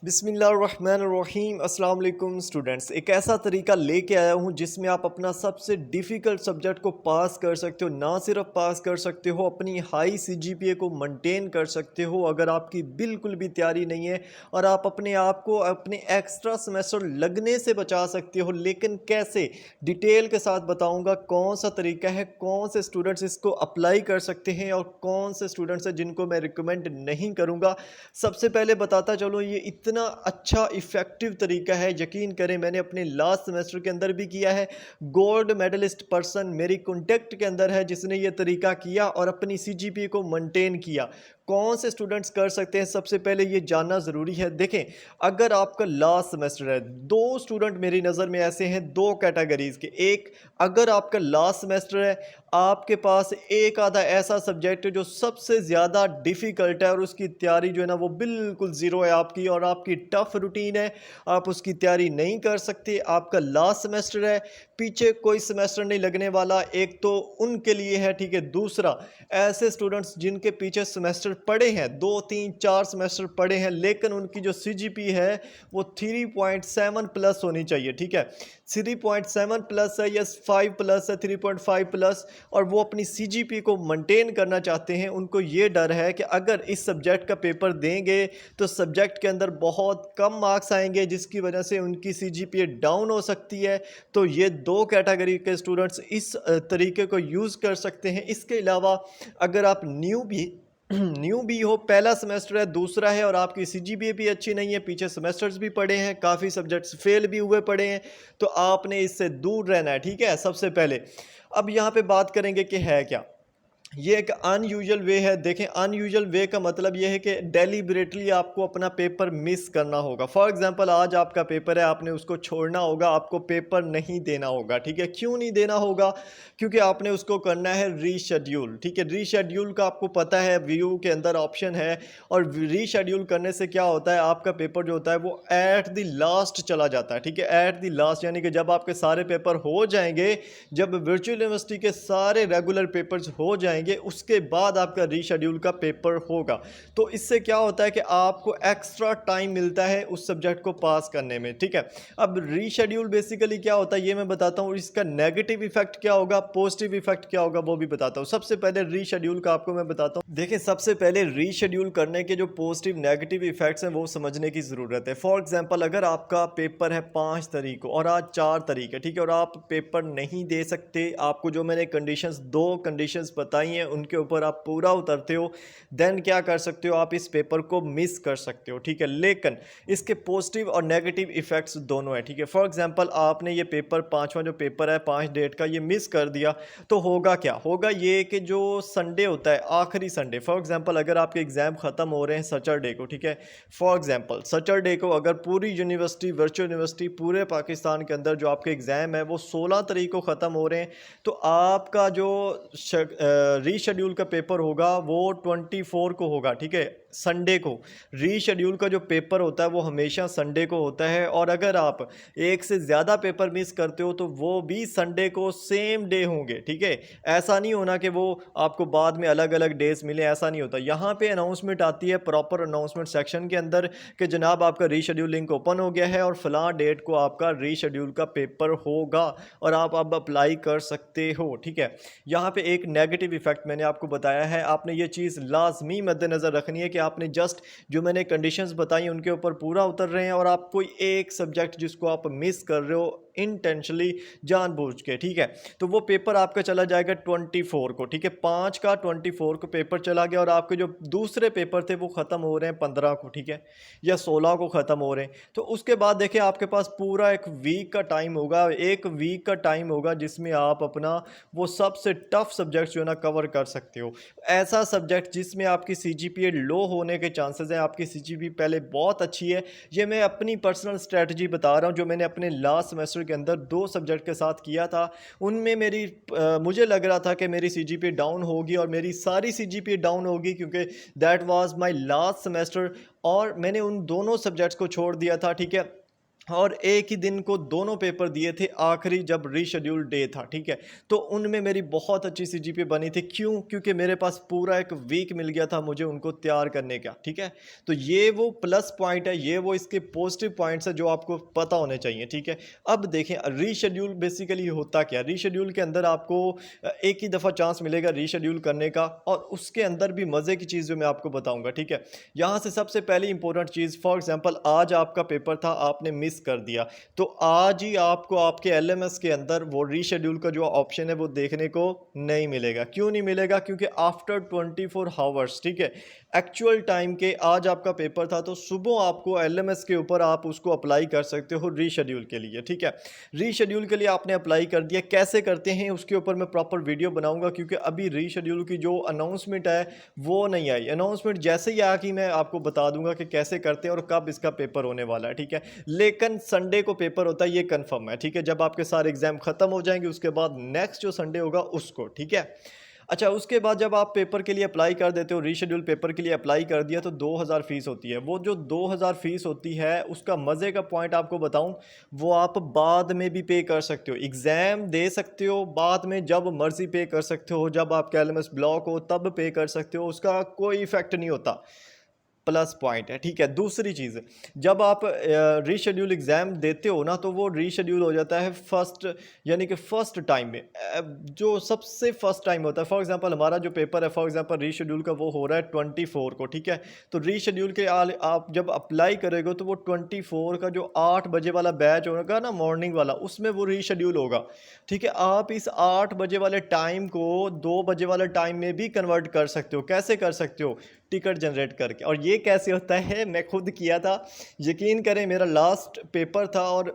बिस्मिल्लाहिर्रहमानिर्रहीम अस्सलाम वालेकुम स्टूडेंट्स। एक ऐसा तरीका लेके आया हूँ जिसमें आप अपना सबसे डिफ़िकल्ट सब्जेक्ट को पास कर सकते हो। ना सिर्फ पास कर सकते हो, अपनी हाई सीजीपीए को मेंटेन कर सकते हो अगर आपकी बिल्कुल भी तैयारी नहीं है, और आप अपने आप को अपने एक्स्ट्रा सेमेस्टर लगने से बचा सकते हो। लेकिन कैसे, डिटेल के साथ बताऊँगा कौन सा तरीका है, कौन से स्टूडेंट्स इसको अप्लाई कर सकते हैं और कौन से स्टूडेंट्स हैं जिनको मैं रिकमेंड नहीं करूँगा। सबसे पहले बताता चलो, ये इतना अच्छा इफ़ेक्टिव तरीका है, यकीन करें मैंने अपने लास्ट सेमेस्टर के अंदर भी किया है। गोल्ड मेडलिस्ट पर्सन मेरी कॉन्टेक्ट के अंदर है जिसने ये तरीका किया और अपनी सीजीपीए को मेंटेन किया। कौन से स्टूडेंट्स कर सकते हैं, सबसे पहले ये जानना ज़रूरी है। देखें, अगर आपका लास्ट सेमेस्टर है, दो स्टूडेंट मेरी नज़र में ऐसे हैं, दो कैटेगरीज़ के। एक, अगर आपका लास्ट सेमेस्टर है, आपके पास एक आधा ऐसा सब्जेक्ट है जो सबसे ज़्यादा डिफ़िकल्ट है और उसकी तैयारी जो है ना वो बिल्कुल ज़ीरो है आपकी, और आपकी टफ़ रूटीन है, आप उसकी तैयारी नहीं कर सकते। आपका लास्ट सेमेस्टर है, पीछे कोई सेमेस्टर नहीं लगने वाला, एक तो उनके लिए है, ठीक है। दूसरा, ऐसे स्टूडेंट्स जिनके पीछे सेमेस्टर पढ़े हैं, 2 3 4 सेमेस्टर पढ़े हैं, लेकिन उनकी जो सीजीपी है वो 3.7 प्लस होनी चाहिए, ठीक है। 3.7 प्लस है या 5 प्लस है, 3.5 प्लस, और वो अपनी सीजीपी को मेंटेन करना चाहते हैं। उनको ये डर है कि अगर इस सब्जेक्ट का पेपर देंगे तो सब्जेक्ट के अंदर बहुत कम मार्क्स आएंगे जिसकी वजह से उनकी सीजीपी डाउन हो सकती है। तो ये दो कैटेगरी के स्टूडेंट्स इस तरीके को यूज़ कर सकते हैं। इसके अलावा अगर आप न्यू भी न्यू भी हो, पहला सेमेस्टर है, दूसरा है, और आपकी सीजीपीए भी अच्छी नहीं है, पीछे सेमेस्टर्स भी पढ़े हैं, काफ़ी सब्जेक्ट्स फेल भी हुए पड़े हैं, तो आपने इससे दूर रहना है, ठीक है, सबसे पहले। अब यहाँ पे बात करेंगे कि है क्या ये एक अनयूजुअल वे है। देखें, अनयूजुअल वे का मतलब ये है कि डेलिबरेटली आपको अपना पेपर मिस करना होगा। फॉर एग्जांपल, आज आपका पेपर है, आपने उसको छोड़ना होगा, आपको पेपर नहीं देना होगा, ठीक है। क्यों नहीं देना होगा? क्योंकि आपने उसको करना है रीशेड्यूल, ठीक है। रीशेड्यूल का आपको पता है, व्यू के अंदर ऑप्शन है, और रीशेड्यूल करने से क्या होता है, आपका पेपर जो होता है वो एट द लास्ट चला जाता है, ठीक है। एट द लास्ट यानी कि जब आपके सारे पेपर हो जाएंगे, जब वर्चुअल यूनिवर्सिटी के सारे रेगुलर पेपर्स हो जाएंगे, उसके बाद आपका रीशेड्यूल का पेपर होगा। तो इससे क्या होता है कि आपको एक्स्ट्रा टाइम मिलता है उस सब्जेक्ट को पास करने में, ठीक है। अब रीशेड्यूल बेसिकली क्या होता है ये मैं बताता हूँ, इसका नेगेटिव इफेक्ट क्या होगा, पॉजिटिव इफेक्ट क्या होगा वो भी बताता हूँ। सबसे पहले रीशेड्यूल का आपको मैं बताता हूँ। देखिए, सबसे पहले रीशेड्यूल करने के जो पॉजिटिव नेगेटिव इफेक्ट्स हैं वो समझने की ज़रूरत है। फॉर एग्जांपल, अगर आपका पेपर है 5 तारीख को और आज 4 तारीख है, ठीक है, और आप पेपर नहीं दे सकते, आपको जो मैंने कंडीशंस, दो कंडीशंस बताई हैं उनके ऊपर आप पूरा उतरते हो, देन क्या कर सकते हो, आप इस पेपर को मिस कर सकते हो, ठीक है। लेकिन इसके पॉजिटिव और नेगेटिव इफेक्ट्स दोनों हैं, ठीक है। फॉर एग्जांपल, आपने ये पेपर, पांचवा जो पेपर है 5 डेट का, ये मिस कर दिया, तो होगा क्या, होगा ये कि जो संडे होता है, आखिरी संडे, फॉर एग्जांपल अगर आपके एग्ज़ाम ख़त्म हो रहे हैं सैटरडे को, ठीक है, फॉर एग्जांपल सैटरडे को अगर पूरी यूनिवर्सिटी, वर्चुअल यूनिवर्सिटी पूरे पाकिस्तान के अंदर जो आपके एग्ज़ाम है वो 16 तारीख को ख़त्म हो रहे हैं, तो आपका जो रीशेड्यूल का पेपर होगा वो 24 को होगा, ठीक है, संडे को। रीशेड्यूल का जो पेपर होता है वो हमेशा संडे को होता है, और अगर आप एक से ज़्यादा पेपर मिस करते हो तो वो भी संडे को सेम डे होंगे, ठीक है। ऐसा नहीं होना कि वो आपको बाद में अलग अलग डेज मिले, ऐसा नहीं होता। यहाँ पे अनाउंसमेंट आती है प्रॉपर अनाउंसमेंट सेक्शन के अंदर कि जनाब आपका रीशेड्यूल लिंक ओपन हो गया है और फलां डेट को आपका रीशेड्यूल का पेपर होगा और आप अब अप्लाई कर सकते हो, ठीक है। यहाँ पे एक नेगेटिव इफेक्ट मैंने आपको बताया है, आपने ये चीज़ लाजमी मद्देनज़र रखनी है कि आपने जस्ट जो मैंने कंडीशंस बताई उनके ऊपर पूरा उतर रहे हैं, और आप कोई एक सब्जेक्ट जिसको आप मिस कर रहे हो इंटेंशनली, जानबूझ के, ठीक है, तो वो पेपर आपका चला जाएगा 24 को, ठीक है। 5 का 24 को पेपर चला गया, और आपके जो दूसरे पेपर थे वो ख़त्म हो रहे हैं 15 को, ठीक है, या 16 को ख़त्म हो रहे हैं। तो उसके बाद देखिए, आपके पास पूरा एक वीक का टाइम होगा, एक वीक का टाइम होगा जिसमें आप अपना वो सबसे टफ सब्जेक्ट जो है ना कवर कर सकते हो। ऐसा सब्जेक्ट जिसमें आपकी सीजीपीए लो होने के चांसेस हैं, आपकी सीजीपीए पहले बहुत अच्छी है, ये मैं अपनी पर्सनल स्ट्रेटजी बता रहा हूँ जो मैंने अपने लास्ट सेमेस्टर के अंदर 2 सब्जेक्ट के साथ किया था। उनमें मुझे लग रहा था कि मेरी सीजीपीए डाउन होगी, और मेरी सारी सीजीपीए डाउन होगी क्योंकि that was my last semester, और मैंने उन दोनों सब्जेक्ट्स को छोड़ दिया था, ठीक है। और एक ही दिन को दोनों पेपर दिए थे, आखिरी जब रीशेड्यूल डे था, ठीक है। तो उनमें मेरी बहुत अच्छी सीजीपीए बनी थी, क्यों? क्योंकि मेरे पास पूरा एक वीक मिल गया था मुझे उनको तैयार करने का, ठीक है। तो ये वो प्लस पॉइंट है, ये वो इसके पॉजिटिव पॉइंट्स है जो आपको पता होने चाहिए, ठीक है। अब देखें रीशेड्यूल बेसिकली होता क्या। रीशेड्यूल के अंदर आपको एक ही दफ़ा चांस मिलेगा रीशेड्यूल करने का, और उसके अंदर भी मज़े की चीज़ जो मैं आपको बताऊंगा, ठीक है। यहाँ से सबसे पहली इंपॉर्टेंट चीज़, फॉर एग्जांपल आज आपका पेपर था, आपने मिस कर दिया, तो आज ही आपको आपके एलएमएस के अंदर वो रीशेड्यूल का जो ऑप्शन है वो देखने को नहीं मिलेगा। क्यों नहीं मिलेगा? क्योंकि आफ्टर 24 हावर्स, ठीक है, एक्चुअल टाइम के, आज आपका पेपर था तो सुबह आपको एलएमएस के ऊपर आप उसको अप्लाई कर सकते हो रीशेड्यूल के लिए, ठीक है। रीशेड्यूल के लिए आपने अप्लाई कर दिया, कैसे करते हैं उसके ऊपर मैं प्रॉपर वीडियो बनाऊंगा, क्योंकि अभी रीशेड्यूल की जो अनाउंसमेंट है वो नहीं आई। अनाउंसमेंट जैसे ही आके मैं आपको बता दूंगा कि कैसे करते हैं और कब इसका पेपर होने वाला है, ठीक है। लेकिन संडे को पेपर होता है, ये कंफर्म है, ठीक है। जब आपके सारे एग्जाम खत्म हो जाएंगे उसके बाद नेक्स्ट जो संडे होगा उसको, ठीक है। अच्छा, उसके बाद जब आप पेपर के लिए अप्लाई कर देते हो, रीशेड्यूल पेपर के लिए अप्लाई कर दिया, तो 2000 फीस होती है। वो जो 2000 फीस होती है उसका मज़े का पॉइंट आपको बताऊं, वो आप बाद में भी पे कर सकते हो, एग्ज़ाम दे सकते हो बाद में, जब मर्ज़ी पे कर सकते हो, जब आपका एलएमएस ब्लॉक हो तब पे कर सकते हो, उसका कोई इफेक्ट नहीं होता। प्लस पॉइंट है, ठीक है। दूसरी चीज़, जब आप रीशेड्यूल एग्ज़ाम देते हो ना, तो वो रीशेड्यूल हो जाता है फर्स्ट, यानी कि फ़र्स्ट टाइम में, जो सबसे फर्स्ट टाइम होता है। फॉर एग्जांपल हमारा जो पेपर है, फॉर एग्जांपल रीशेड्यूल का, वो हो रहा है 24 को, ठीक है। तो रीशेड्यूल के आप जब अप्लाई करोगे तो वो 24 का जो 8 बजे वाला बैच होगा ना, मॉर्निंग वाला, उसमें वो रीशेड्यूल होगा, ठीक है। आप इस 8 बजे वाले टाइम को 2 बजे वाले टाइम में भी कन्वर्ट कर सकते हो। कैसे कर सकते हो? टिकट जनरेट करके। और ये कैसे होता है, मैं खुद किया था, यकीन करें, मेरा लास्ट पेपर था और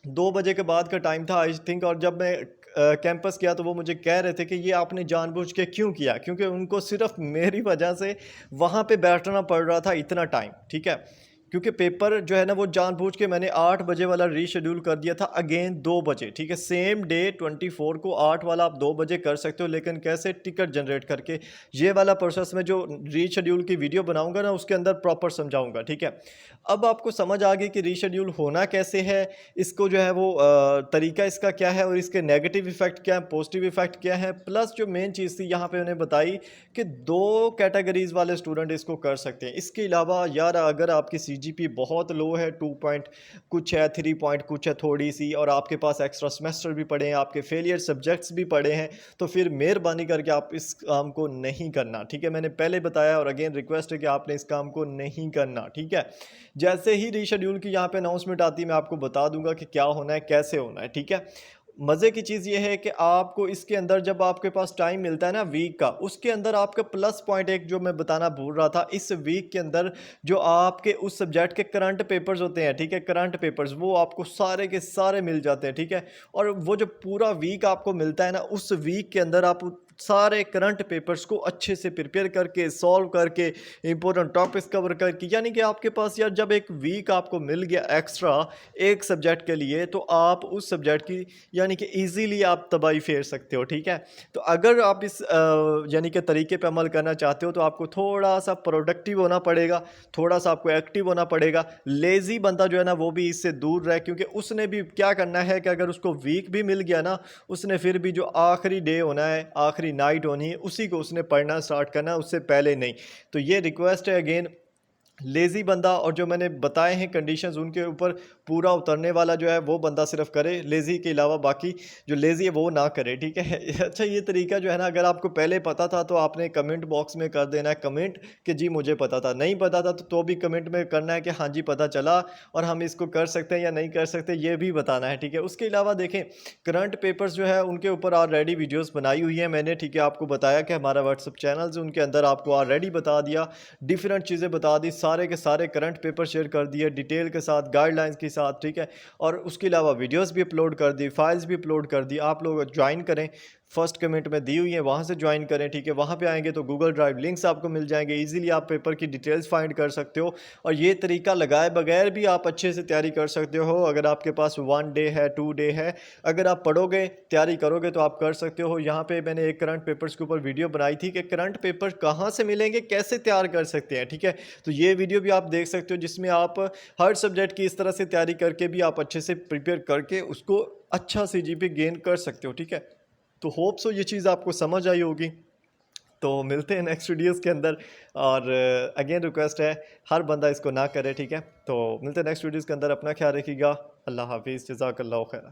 2 बजे के बाद का टाइम था आई थिंक, और जब मैं कैंपस गया तो वो मुझे कह रहे थे कि ये आपने जानबूझ के क्यों किया, क्योंकि उनको सिर्फ मेरी वजह से वहाँ पे बैठना पड़ रहा था इतना टाइम, ठीक है। क्योंकि पेपर जो है ना, वो जानबूझ के मैंने 8 बजे वाला रीशेड्यूल कर दिया था अगेन 2 बजे, ठीक है। सेम डे 24 को 8 वाला आप 2 बजे कर सकते हो, लेकिन कैसे? टिकट जनरेट करके। ये वाला प्रोसेस मैं जो रीशेड्यूल की वीडियो बनाऊंगा ना, उसके अंदर प्रॉपर समझाऊंगा, ठीक है। अब आपको समझ आ गई कि रीशेड्यूल होना कैसे है, इसको जो है वो तरीका इसका क्या है, और इसके नेगेटिव इफेक्ट क्या है, पॉजिटिव इफेक्ट क्या है। प्लस जो मेन चीज़ थी यहाँ पे उन्हें बताई कि 2 कैटेगरीज वाले स्टूडेंट इसको कर सकते हैं। इसके अलावा यार, अगर आपकी सीजीपी बहुत लो है, 2 पॉइंट कुछ है, 3 पॉइंट कुछ है थोड़ी सी, और आपके पास एक्स्ट्रा सेमेस्टर भी पढ़े हैं, आपके फेलियर सब्जेक्ट्स भी पढ़े हैं, तो फिर मेहरबानी करके आप इस काम को नहीं करना, ठीक है। मैंने पहले बताया और अगेन रिक्वेस्ट है कि आपने इस काम को नहीं करना, ठीक है। जैसे ही रीशेड्यूल की यहाँ पे अनाउंसमेंट आती है, मैं आपको बता दूंगा कि क्या होना है, कैसे होना है, ठीक है। मज़े की चीज़ ये है कि आपको इसके अंदर जब आपके पास टाइम मिलता है ना वीक का, उसके अंदर आपका प्लस पॉइंट एक जो मैं बताना भूल रहा था, इस वीक के अंदर जो आपके उस सब्जेक्ट के करंट पेपर्स होते हैं, ठीक है, करंट पेपर्स वो आपको सारे के सारे मिल जाते हैं, ठीक है। और वो जो पूरा वीक आपको मिलता है ना, उस वीक के अंदर आप सारे करंट पेपर्स को अच्छे से प्रिपेयर करके, सॉल्व करके, इंपॉर्टेंट टॉपिक्स कवर करके, यानी कि आपके पास यार जब एक वीक आपको मिल गया एक्स्ट्रा एक सब्जेक्ट के लिए, तो आप उस सब्जेक्ट की यानी कि इजीली आप तबाही फेर सकते हो, ठीक है। तो अगर आप इस यानी कि तरीके पे अमल करना चाहते हो, तो आपको थोड़ा सा प्रोडक्टिव होना पड़ेगा, थोड़ा सा आपको एक्टिव होना पड़ेगा। लेज़ी बंदा जो है ना, वो भी इससे दूर रहे, क्योंकि उसने भी क्या करना है कि अगर उसको वीक भी मिल गया ना, उसने फिर भी जो आखिरी डे होना है, आखिरी नाइट होनी है, उसी को उसने पढ़ना स्टार्ट करना है, उससे पहले नहीं। तो ये रिक्वेस्ट है अगेन, लेज़ी बंदा और जो मैंने बताए हैं कंडीशंस, उनके ऊपर पूरा उतरने वाला जो है वो बंदा सिर्फ करे, लेज़ी के अलावा बाकी जो लेज़ी है वो ना करे, ठीक है। अच्छा, ये तरीका जो है ना, अगर आपको पहले पता था तो आपने कमेंट बॉक्स में कर देना है कमेंट कि जी मुझे पता था, नहीं पता था तो भी कमेंट में करना है कि हाँ जी पता चला, और हम इसको कर सकते हैं या नहीं कर सकते, ये भी बताना है, ठीक है। उसके अलावा देखें, करंट पेपर्स जो है उनके ऊपर ऑलरेडी वीडियोज़ बनाई हुई है मैंने, ठीक है। आपको बताया कि हमारा व्हाट्सअप चैनल है, उनके अंदर आपको ऑलरेडी बता दिया, डिफरेंट चीज़ें बता दी, सारे के सारे करंट पेपर शेयर कर दिए डिटेल के साथ, गाइडलाइंस के साथ, ठीक है। और उसके अलावा वीडियोस भी अपलोड कर दी, फाइल्स भी अपलोड कर दी, आप लोग ज्वाइन करें। फर्स्ट कमेंट में दी हुई है, वहाँ से ज्वाइन करें, ठीक है। वहाँ पे आएंगे तो गूगल ड्राइव लिंक्स आपको मिल जाएंगे, इजीली आप पेपर की डिटेल्स फाइंड कर सकते हो। और ये तरीका लगाए बगैर भी आप अच्छे से तैयारी कर सकते हो। अगर आपके पास 1 डे है, 2 डे है, अगर आप पढ़ोगे तैयारी करोगे तो आप कर सकते हो। यहाँ पे मैंने एक करंट पेपर्स के ऊपर वीडियो बनाई थी कि करंट पेपर कहाँ से मिलेंगे, कैसे तैयार कर सकते हैं, ठीक है। तो ये वीडियो भी आप देख सकते हो, जिसमें आप हर सब्जेक्ट की इस तरह से तैयारी करके भी आप अच्छे से प्रिपेयर करके उसको अच्छा CGPA गेन कर सकते हो, ठीक है। तो होप सो ये चीज़ आपको समझ आई होगी। तो मिलते हैं नेक्स्ट वीडियोस के अंदर। और अगेन रिक्वेस्ट है, हर बंदा इसको ना करे, ठीक है। तो मिलते हैं नेक्स्ट वीडियोस के अंदर, अपना ख्याल रखिएगा। अल्लाह हाफिज़, जज़ाकल्लाह खैर।